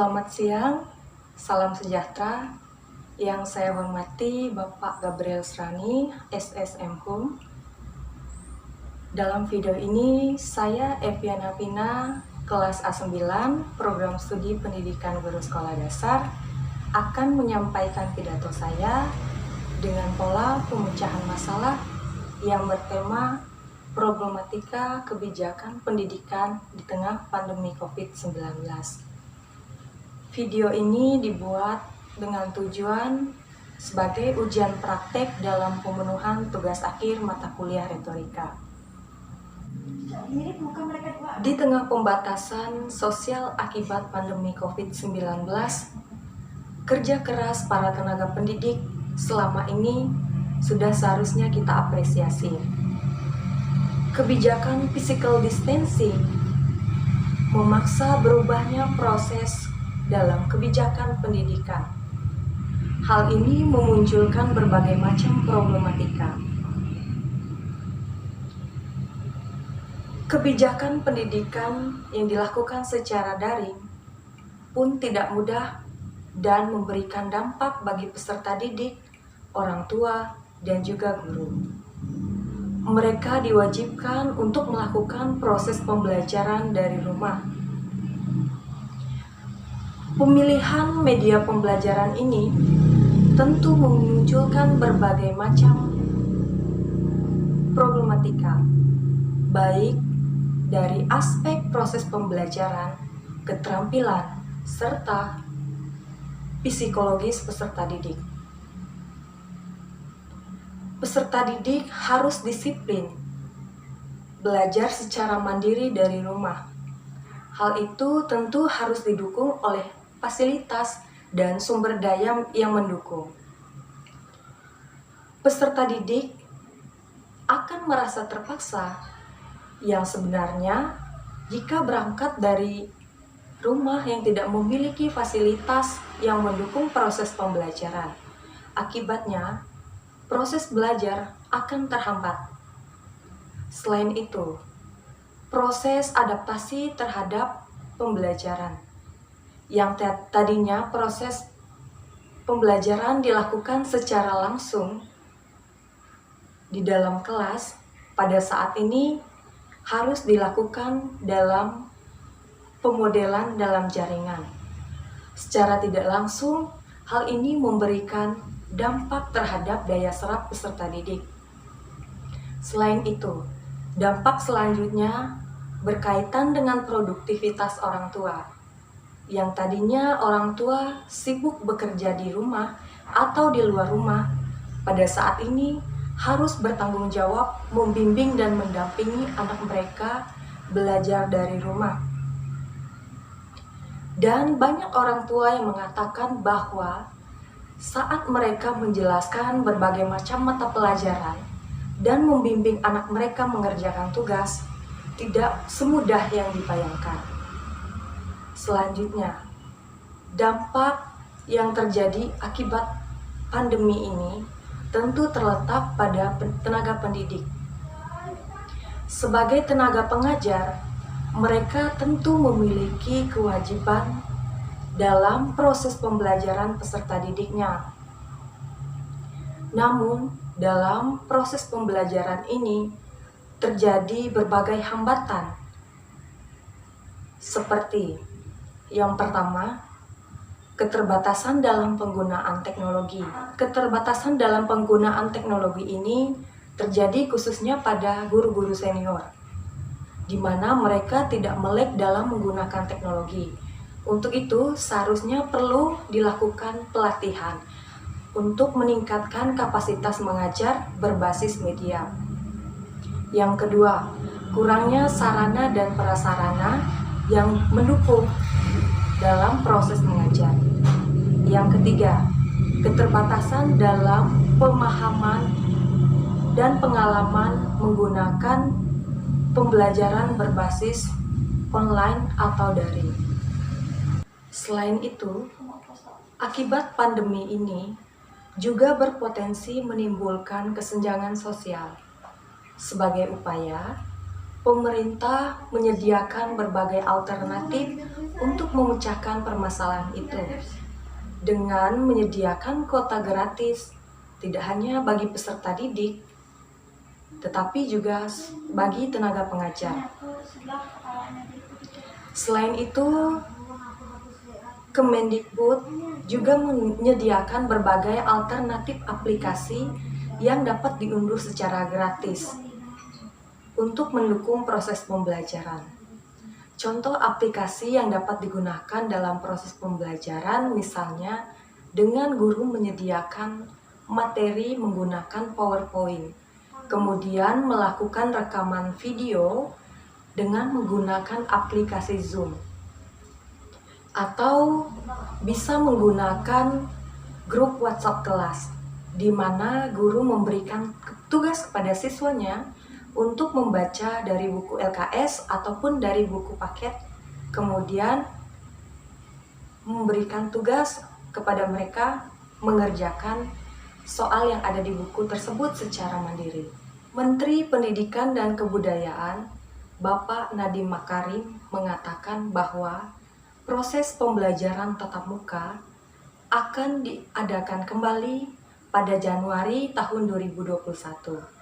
Selamat siang, salam sejahtera. Yang saya hormati Bapak Gabriel Srani, SSM Hum. Dalam video ini, saya Eviana Pina, kelas A9, Program Studi Pendidikan Guru Sekolah Dasar, akan menyampaikan pidato saya dengan pola pemecahan masalah yang bertema problematika kebijakan pendidikan di tengah pandemi COVID-19. Video ini dibuat dengan tujuan sebagai ujian praktek dalam pemenuhan tugas akhir mata kuliah retorika. Di tengah pembatasan sosial akibat pandemi COVID-19, kerja keras para tenaga pendidik selama ini sudah seharusnya kita apresiasi. Kebijakan physical distancing memaksa berubahnya proses dalam kebijakan pendidikan. Hal ini memunculkan berbagai macam problematika. Kebijakan pendidikan yang dilakukan secara daring pun tidak mudah dan memberikan dampak bagi peserta didik, orang tua, dan juga guru. Mereka diwajibkan untuk melakukan proses pembelajaran dari rumah. Pemilihan media pembelajaran ini tentu memunculkan berbagai macam problematika, baik dari aspek proses pembelajaran, keterampilan, serta psikologis peserta didik. Peserta didik harus disiplin, belajar secara mandiri dari rumah. Hal itu tentu harus didukung oleh fasilitas dan sumber daya yang mendukung. Peserta didik akan merasa terpaksa yang sebenarnya jika berangkat dari rumah yang tidak memiliki fasilitas yang mendukung proses pembelajaran. Akibatnya, proses belajar akan terhambat. Selain itu, proses adaptasi terhadap pembelajaran yang tadinya proses pembelajaran dilakukan secara langsung di dalam kelas, pada saat ini harus dilakukan dalam pemodelan dalam jaringan. Secara tidak langsung, hal ini memberikan dampak terhadap daya serap peserta didik. Selain itu, dampak selanjutnya berkaitan dengan produktivitas orang tua. Yang tadinya orang tua sibuk bekerja di rumah atau di luar rumah, pada saat ini harus bertanggung jawab membimbing dan mendampingi anak mereka belajar dari rumah. Dan banyak orang tua yang mengatakan bahwa saat mereka menjelaskan berbagai macam mata pelajaran dan membimbing anak mereka mengerjakan tugas, tidak semudah yang dibayangkan. Selanjutnya, dampak yang terjadi akibat pandemi ini tentu terletak pada tenaga pendidik. Sebagai tenaga pengajar, mereka tentu memiliki kewajiban dalam proses pembelajaran peserta didiknya. Namun, dalam proses pembelajaran ini terjadi berbagai hambatan. Seperti yang pertama, keterbatasan dalam penggunaan teknologi. Keterbatasan dalam penggunaan teknologi ini terjadi khususnya pada guru-guru senior, di mana mereka tidak melek dalam menggunakan teknologi. Untuk itu, seharusnya perlu dilakukan pelatihan untuk meningkatkan kapasitas mengajar berbasis media. Yang kedua, kurangnya sarana dan prasarana yang mendukung dalam proses mengajar. Yang ketiga, keterbatasan dalam pemahaman dan pengalaman menggunakan pembelajaran berbasis online atau daring. Selain itu, akibat pandemi ini juga berpotensi menimbulkan kesenjangan sosial. Sebagai upaya, pemerintah menyediakan berbagai alternatif untuk memecahkan permasalahan itu dengan menyediakan kuota gratis, tidak hanya bagi peserta didik, tetapi juga bagi tenaga pengajar. Selain itu, Kemendikbud juga menyediakan berbagai alternatif aplikasi yang dapat diunduh secara gratis untuk mendukung proses pembelajaran. Contoh aplikasi yang dapat digunakan dalam proses pembelajaran misalnya dengan guru menyediakan materi menggunakan PowerPoint, kemudian melakukan rekaman video dengan menggunakan aplikasi Zoom, atau bisa menggunakan grup WhatsApp kelas, di mana guru memberikan tugas kepada siswanya untuk membaca dari buku LKS ataupun dari buku paket, kemudian memberikan tugas kepada mereka mengerjakan soal yang ada di buku tersebut secara mandiri. Menteri Pendidikan dan Kebudayaan, Bapak Nadiem Makarim, mengatakan bahwa proses pembelajaran tatap muka akan diadakan kembali pada Januari tahun 2021.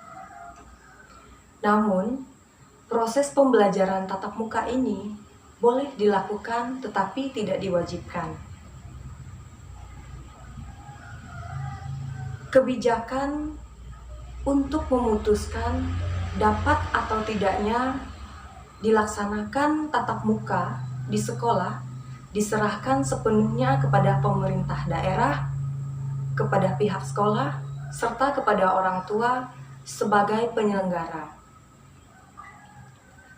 Namun, proses pembelajaran tatap muka ini boleh dilakukan tetapi tidak diwajibkan. Kebijakan untuk memutuskan dapat atau tidaknya dilaksanakan tatap muka di sekolah diserahkan sepenuhnya kepada pemerintah daerah, kepada pihak sekolah, serta kepada orang tua sebagai penyelenggara.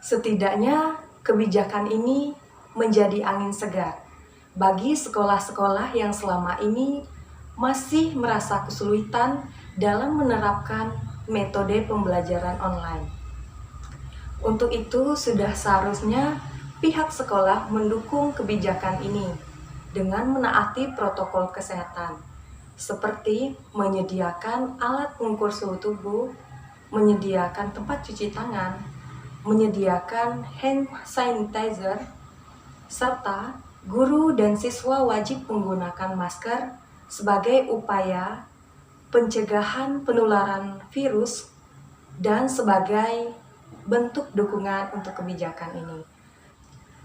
Setidaknya kebijakan ini menjadi angin segar bagi sekolah-sekolah yang selama ini masih merasa kesulitan dalam menerapkan metode pembelajaran online. Untuk itu, sudah seharusnya pihak sekolah mendukung kebijakan ini dengan menaati protokol kesehatan, seperti menyediakan alat pengukur suhu tubuh, menyediakan tempat cuci tangan, menyediakan hand sanitizer, serta guru dan siswa wajib menggunakan masker sebagai upaya pencegahan penularan virus dan sebagai bentuk dukungan untuk kebijakan ini.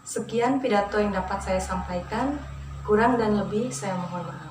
Sekian pidato yang dapat saya sampaikan, kurang dan lebih saya mohon maaf.